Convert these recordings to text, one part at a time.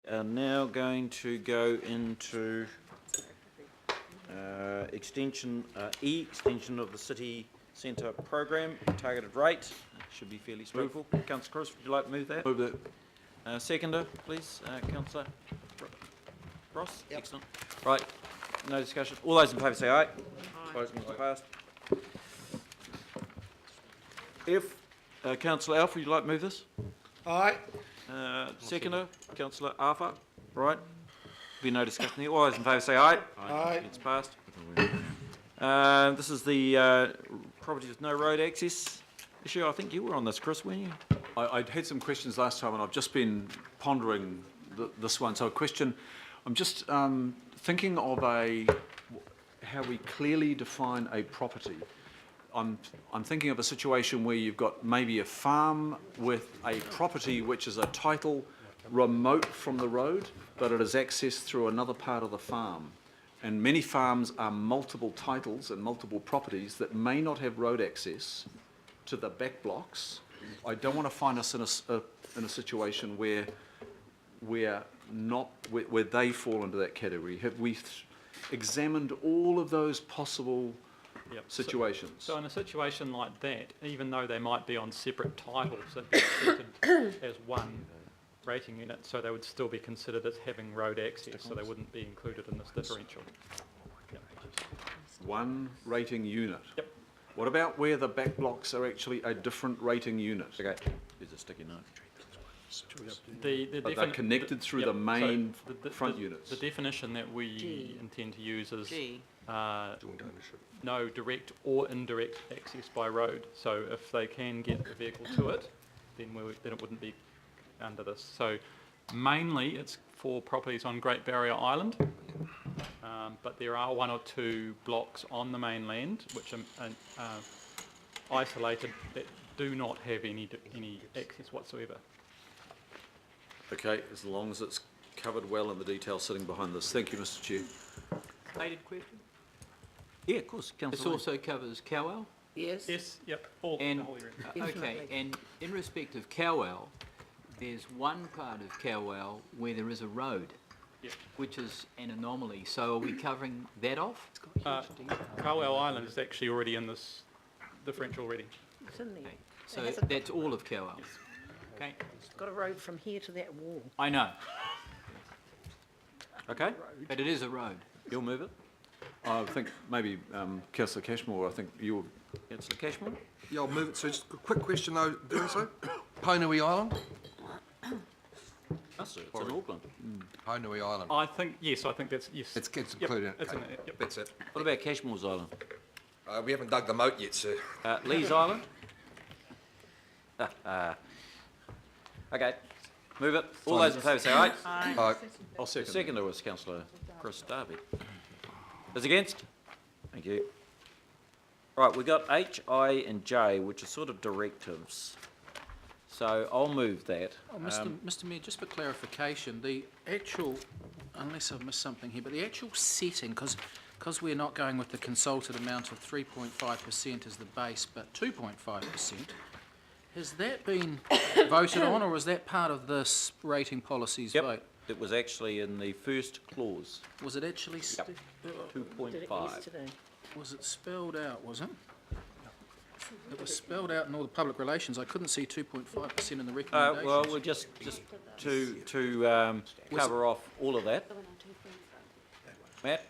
are now going to go into extension of the city centre program, targeted rate. Should be fairly straightforward. Councillor Chris, would you like to move that? Move that. Seconder, please, Councillor Ross. Yep. Excellent. Right, no discussion. All those in favour say aye. Aye. Opposed, Mr. Passed. If Councillor Alf, would you like to move this? Aye. Seconder, Councillor Arthur. Right. Be no discussion there. All those in favour say aye. Aye. It's passed. This is the property with no road access issue. I think you were on this, Chris, weren't you? I'd had some questions last time and I've just been pondering this one. So a question, I'm just thinking of how we clearly define a property. I'm thinking of a situation where you've got maybe a farm with a property which is a title remote from the road, but it is accessed through another part of the farm. And many farms are multiple titles and multiple properties that may not have road access to the back blocks. I don't want to find us in a situation where they fall into that category. Have we examined all of those possible situations? So in a situation like that, even though they might be on separate titles, they'd be treated as one rating unit, so they would still be considered as having road access, so they wouldn't be included in this differential. Yep. One rating unit. Yep. What about where the back blocks are actually a different rating unit? Okay. There's a sticky note. Are they connected through the main front units? The definition that we intend to use is no direct or indirect access by road. So if they can get a vehicle to it, then it wouldn't be under this. So mainly it's for properties on Great Barrier Island, but there are one or two blocks on the mainland which are isolated that do not have any access whatsoever. Okay, as long as it's covered well in the detail sitting behind this. Thank you, Mr. Chair. Related question? Yeah, of course. This also covers Cowell? Yes. Yes, yep. And, the whole area. okay, and in respect of Cowell, there's one part of Cowell where there is a road, Yep. which is an anomaly. So are we covering that off? Cowell Island is actually already in this differential already. It's in there. Okay. So that's all of Cowell? Yes. Okay. It's got a road from here to that wall. I know, Okay. but it is a road. You'll move it. I think maybe Councillor Cashmore, I think you Councillor Cashmore. Yeah, I'll move it. So just a quick question though, doing so. Ponui Island? That's it. It's in Auckland. Ponui Island. I think, yes, I think that's, yes. It's included. It's in Okay. there, yep. That's it. What about Cashmore's Island? We haven't dug the moat yet, sir. Lee's Island? Okay. Move it. All those in favour say aye. Aye. I'll second. Seconder was Councillor Chris Darby. Those against? Thank you. Right, we've got H, I and J, which are sort of directives. So I'll move that. Oh, Mr. Mayor, just for clarification, the actual, unless I've missed something here, but the actual setting, because we're not going with the consulted amount of 3.5% as the base, but 2.5%, has that been voted on, or is that part of this rating policy's vote? It was actually in the first clause, Was it actually, Yep. Did it 2.5. yesterday. was it spelled out, was it? It was spelled out in all the public relations. I couldn't see 2.5% in the recommendations. Well, we'll just to cover off all of that. Matt?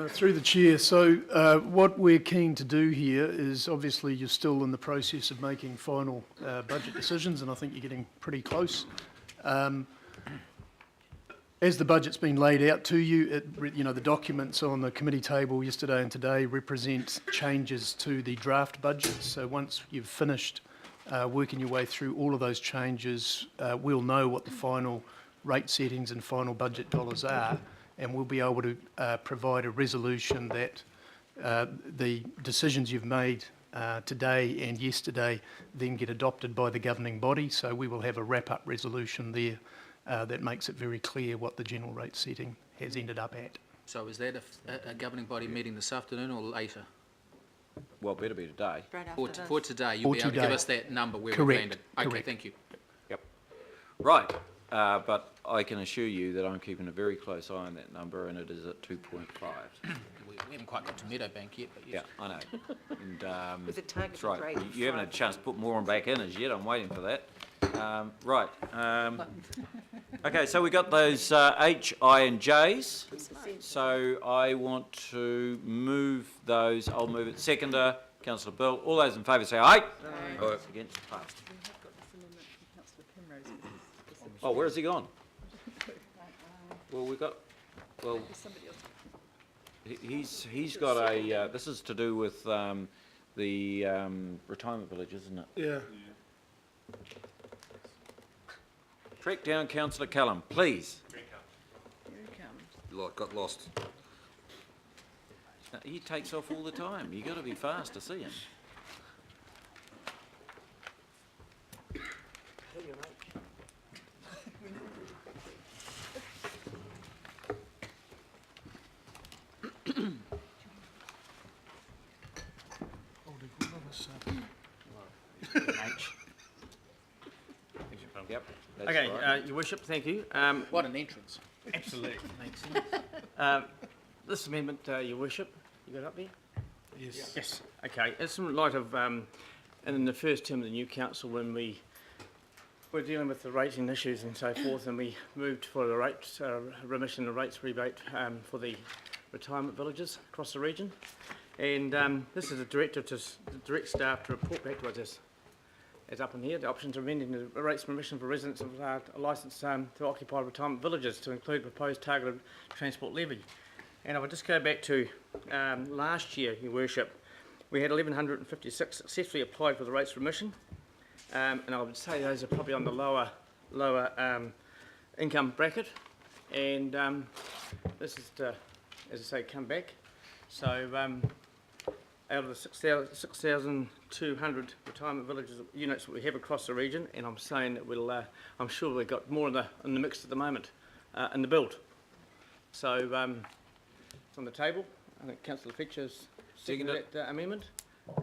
Through the chair, so what we're keen to do here is, obviously you're still in the process of making final budget decisions, and I think you're getting pretty close. As the budget's been laid out to you, the documents on the committee table yesterday and today represent changes to the draft budget. So once you've finished working your way through all of those changes, we'll know what the final rate settings and final budget dollars are, and we'll be able to provide a resolution that the decisions you've made today and yesterday then get adopted by the governing body. So we will have a wrap-up resolution there that makes it very clear what the general rate setting has ended up at. So is that a governing body meeting this afternoon or later? well, better be today. Straight For, after for this. today, you'll For be able to give today. us that number where we've Correct, landed. Okay, correct. thank you. Yep. Right, but I can assure you that I'm keeping a very close eye on that number, and it is at 2.5. We haven't quite got to Meadowbank yet, but Yeah, yes. I know. And, With a target that's right. rate You haven't had a of chance to put more on back in as yet. I'm waiting for that. Right. Okay, so we got those H, I, and J's. So I want to move those. I'll move it. Seconder, Councillor Bill. All those in favour say aye. Aye. Against, passed. Oh, where has he gone? Well, we've got, well, he's got a, this is to do with the retirement village, isn't it? Yeah. Track down Councillor Callum, please. Got lost. He takes off all the time. You got to be fast to see him. Yep. that's Okay, right. Your Worship, thank you. What an entrance. Absolutely, makes sense. This amendment, Your Worship, you got it up there? Yes. Yes, okay. It's in light of, in the first term of the new council, when we were dealing with the rating issues and so forth, and we moved for the rates, remission of rates rebate for the retirement villages across the region. And this is a directive to the direct staff to report back to us as up in here, the options of amending the rates of remission for residents of licensed to occupy retirement villages to include proposed targeted transport levy. And I would just go back to last year, Your Worship, we had 1,156 successfully applied for the rates remission, and I would say those are probably on the lower income bracket, and this is to, as I say, come back. So out of the 6,200 retirement villages units that we have across the region, and I'm saying that we'll, I'm sure we've got more in the mix at the moment in the build. So it's on the table. I think Councillor Fletcher's seconded that amendment.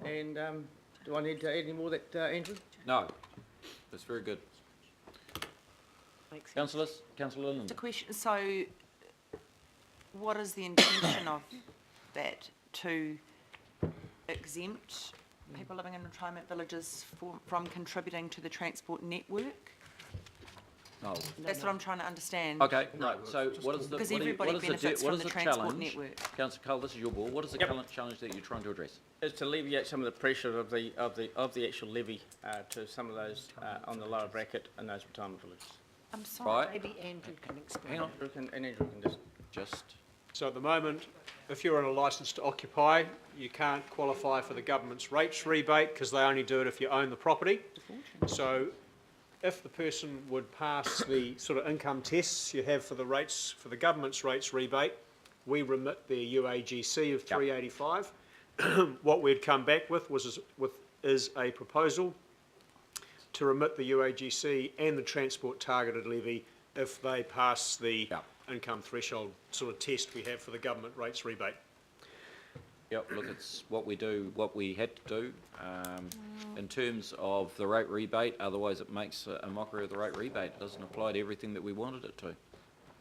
And do I need to add any more that, Andrew? No, that's very good. Makes sense. Councillors, Councillor Linden. The question, so what is the intention of that, to exempt people living in retirement villages from contributing to the transport network? No. That's what I'm trying to understand. Okay, right, so what is the, Because what are you- everybody what is benefits what from is the the transport challenge? network. Councillor Cole, this is your ball. What is the Yep. current challenge that you're trying to address? Is to alleviate some of the pressure of the actual levy to some of those on the lower bracket in those retirement villages. I'm sorry. Right, Maybe Andrew can explain. hang on, And Andrew can just... So at the moment, if you're on a licence to occupy, you can't qualify for the government's rates rebate because they only do it if you own the property. So if the person would pass the sort of income tests you have for the rates, for the government's rates rebate, we remit their UAGC of 385. What we'd come back with is a proposal to remit the UAGC and the transport targeted levy if they pass the income threshold sort of test we have for the government rates rebate. yep, look, it's what we do, what we had to do, in terms of the rate rebate, otherwise it makes a mockery of the rate rebate. It doesn't apply to everything that we wanted it to.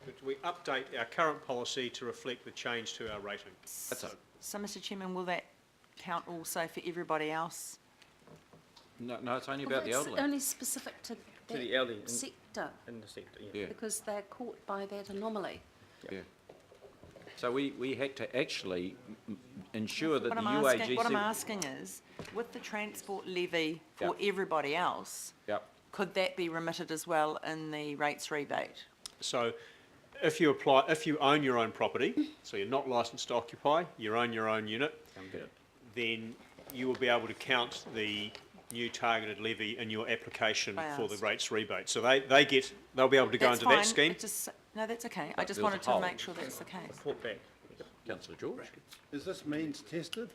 But we update our current policy to reflect the change to our rating. That's it. So, Mr Chairman, will that count also for everybody else? No, it's only about the elderly. It's only specific to the elderly that sector, in the sector, yeah. Yeah, because they're caught by that anomaly. yeah. So we had to actually ensure that the What I'm UAGC... asking is, with the transport levy for Yep. everybody else, Yep, could that be remitted as well in the rates rebate? So if you own your own property, so you're not licensed to occupy, you own your own unit, then you will be able to count the new targeted levy in your application I for the asked. rates rebate. So they'll be able to go That's into fine. that scheme. It just, no, that's okay. I just there was a wanted to hole. make sure that's the case. Report back. Councillor George? Is this means tested?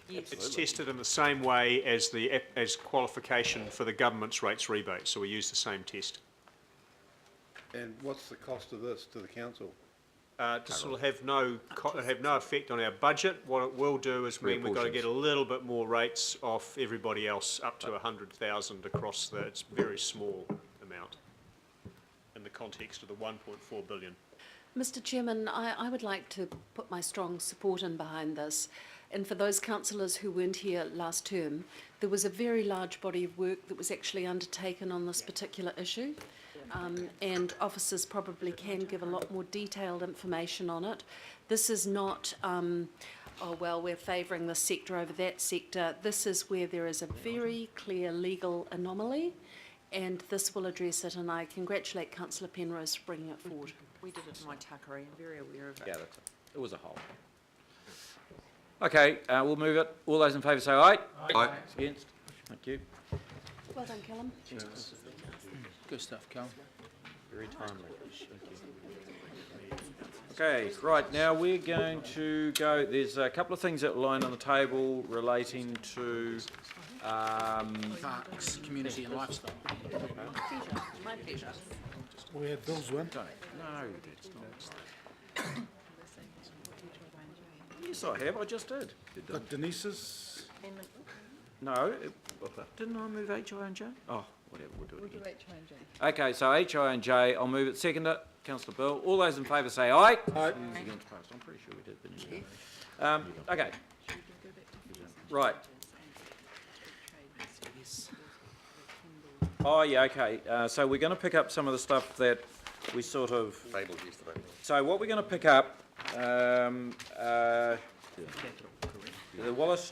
Yes. It's tested in the same way as as qualification for the government's rates rebate, so we use the same test. And what's the cost of this to the council? This will have no effect on our budget. What it will do is mean we've got to get a little bit more rates off everybody else, up to 100,000 across the. It's a very small amount in the context of the 1.4 billion. Mr Chairman, I would like to put my strong support in behind this. And for those councillors who weren't here last term, there was a very large body of work that was actually undertaken on this particular issue. And officers probably can give a lot more detailed information on it. This is not, oh well, we're favouring this sector over that sector. This is where there is a very clear legal anomaly, and this will address it, and I congratulate Councillor Penrose for bringing it forward. We did it in Waitakere, I'm very aware of it. Yeah, that's it. It was a hole. Okay, we'll move it. All those in favour say aye. Aye. Against? Thank you. Well done, Callum. Good stuff, Cal. Very timely. Okay, right, now we're going to go, there's a couple of things that line on the table relating to Parks, community and lifestyle. My pleasure. We had Bill's one. No, that's not. Yes, I have, I just did. But Denise's, No, didn't I move HI and J? Oh, whatever, we'll do it again. Okay, so HI and J, I'll move it. Second it, Councillor Bill. All those in favour say aye. Aye. Against passed, I'm pretty sure we did, but okay. Right. Oh, yeah, okay. So we're going to pick up some of the stuff that we sort of... tabled yesterday. So what we're going to pick up, the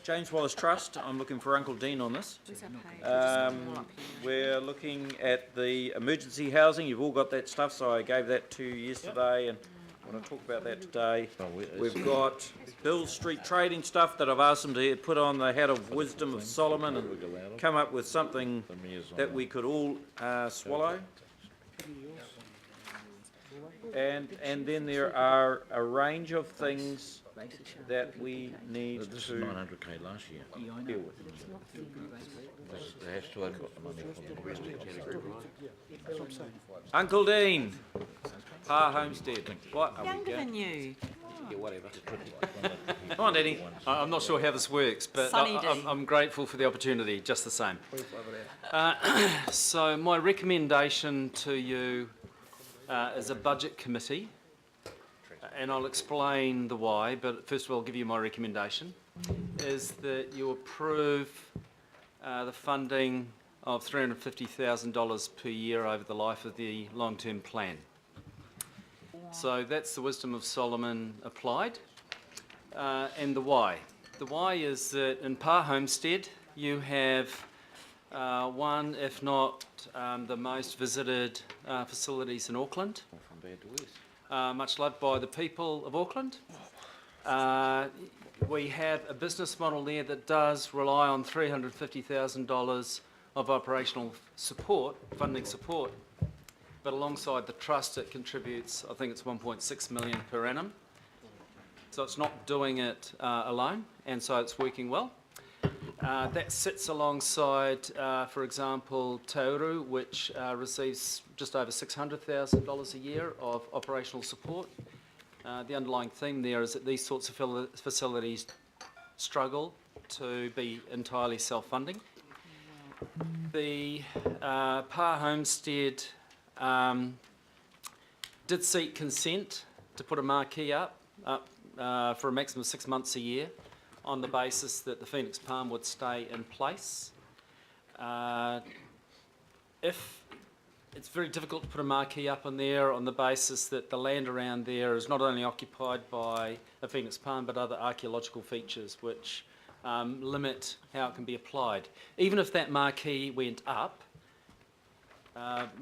James Wallace Trust, I'm looking for Uncle Dean on this. We're looking at the emergency housing, you've all got that stuff, so I gave that to you yesterday, and I want to talk about that today. We've got Bill Street trading stuff that I've asked them to put on the Hat of Wisdom of Solomon and come up with something that we could all swallow. And then there are a range of things that we need This to is 900k last year. deal with. They have still got the money from the Uncle Dean, Pa Homestead. What are we Younger going? than you. Yeah, whatever. Come on, Danny. I'm not sure how this works, but Sunny D. I'm grateful for the opportunity, just the same. So my recommendation to you is a budget committee, and I'll explain the why, but first of all I'll give you my recommendation, is that you approve the funding of $350,000 per year over the life of the long-term plan. So that's the wisdom of Solomon applied. And the why. The why is that in Pa Homestead you have one, if not the most visited facilities in Auckland. From bad to worse. Much loved by the people of Auckland. We have a business model there that does rely on $350,000 of operational support, funding support, but alongside the trust it contributes, I think it's 1.6 million per annum. So it's not doing it alone, and so it's working well. That sits alongside, for example, Tauru, which receives just over $600,000 a year of operational support. The underlying theme there is that these sorts of facilities struggle to be entirely self-funding. The Pa Homestead did seek consent to put a marquee up for a maximum of 6 months a year, on the basis that the Phoenix Palm would stay in place. It's very difficult to put a marquee up on there on the basis that the land around there is not only occupied by a Phoenix Palm but other archaeological features which limit how it can be applied. Even if that marquee went up,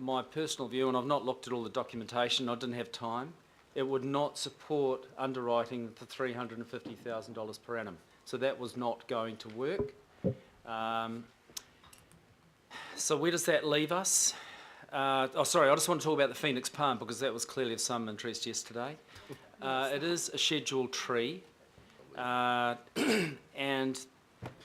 my personal view, and I've not looked at all the documentation, I didn't have time, it would not support underwriting the $350,000 per annum. So that was not going to work. So where does that leave us? Sorry, I just want to talk about the Phoenix Palm because that was clearly of some interest yesterday. It is a scheduled tree, and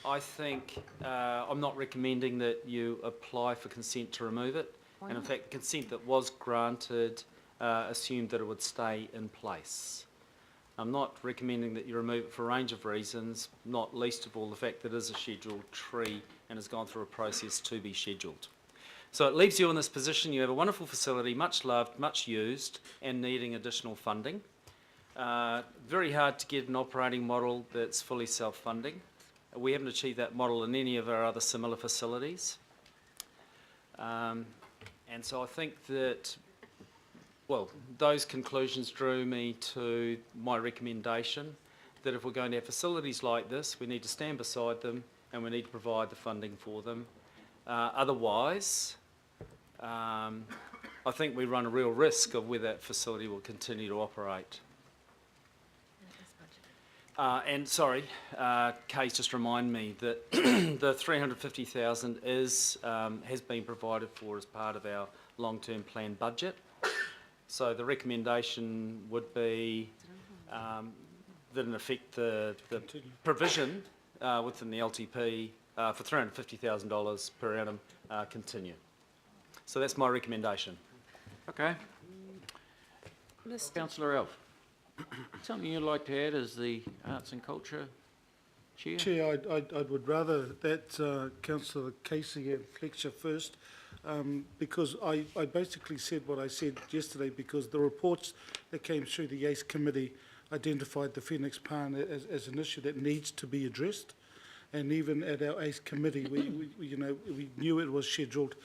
I think I'm not recommending that you apply for consent to remove it. And in fact, consent that was granted assumed that it would stay in place. I'm not recommending that you remove it for a range of reasons, not least of all the fact that it is a scheduled tree and has gone through a process to be scheduled. So it leaves you in this position. You have a wonderful facility, much loved, much used, and needing additional funding. Very hard to get an operating model that's fully self-funding. We haven't achieved that model in any of our other similar facilities. And so I think that, well, those conclusions drew me to my recommendation that if we're going to have facilities like this, we need to stand beside them and we need to provide the funding for them. Otherwise, I think we run a real risk of where that facility will continue to operate. And sorry, Kay's just remind me that the 350,000 is has been provided for as part of our long-term plan budget. So the recommendation would be that in effect the provision within the LTP for $350,000 per annum continue. So that's my recommendation. Okay. Councillor Alf, something you'd like to add as the Arts and Culture Chair? Chair, I would rather that Councillor Casey and Fletcher first, because I basically said what I said yesterday, because the reports that came through the ACE committee identified the Phoenix Pan as an issue that needs to be addressed. And even at our ACE committee, we knew it was scheduled.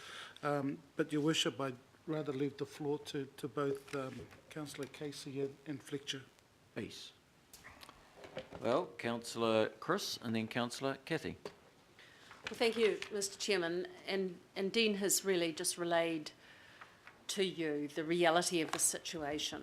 But Your Worship, I'd rather leave the floor to both Councillor Casey and Fletcher. Peace. Well, Councillor Chris and then Councillor Kathy. Well, thank you, Mr. Chairman. And Dean has really just relayed to you the reality of the situation.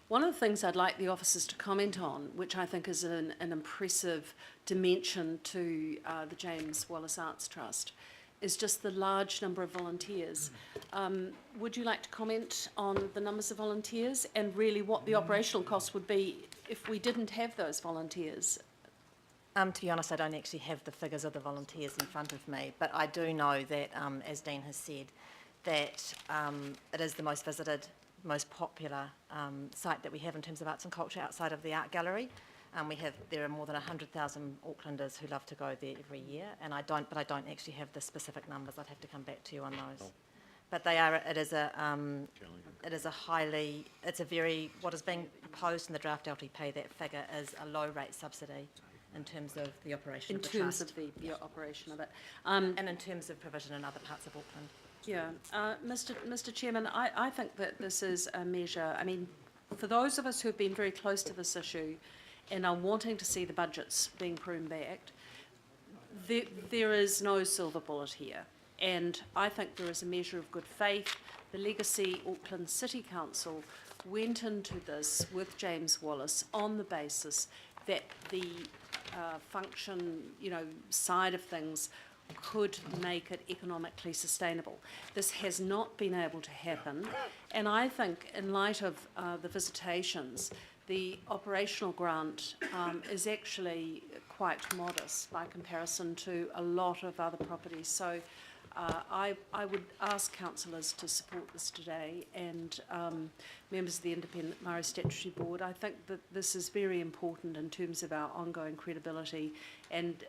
One of the things I'd like the officers to comment on, which I think is an impressive dimension to the James Wallace Arts Trust, is just the large number of volunteers. Would you like to comment on the numbers of volunteers and really what the operational cost would be if we didn't have those volunteers? To be honest, I don't actually have the figures of the volunteers in front of me, but I do know that, as Dean has said, that it is the most visited, most popular site that we have in terms of arts and culture outside of the art gallery. There are more than 100,000 Aucklanders who love to go there every year, and I don't actually have the specific numbers. I'd have to come back to you on those. But it is what is being proposed in the draft LTP, that figure is a low rate subsidy in terms of the operation of the trust. In terms of the operation of it. And in terms of provision in other parts of Auckland. Yeah, Mr. Chairman, I think that this is a measure, I mean, for those of us who have been very close to this issue and are wanting to see the budgets being pruned back, there is no silver bullet here. And I think there is a measure of good faith. The Legacy Auckland City Council went into this with James Wallace on the basis that the function, side of things could make it economically sustainable. This has not been able to happen, and I think in light of the visitations, the operational grant is actually quite modest by comparison to a lot of other properties. So I would ask councillors to support this today, and members of the Independent Maori Statutory Board. I think that this is very important in terms of our ongoing credibility, and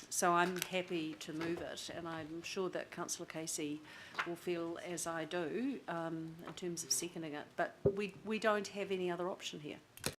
so I'm happy to move it, and I'm sure that Councillor Casey will feel as I do in terms of seconding it, but we don't have any other option here.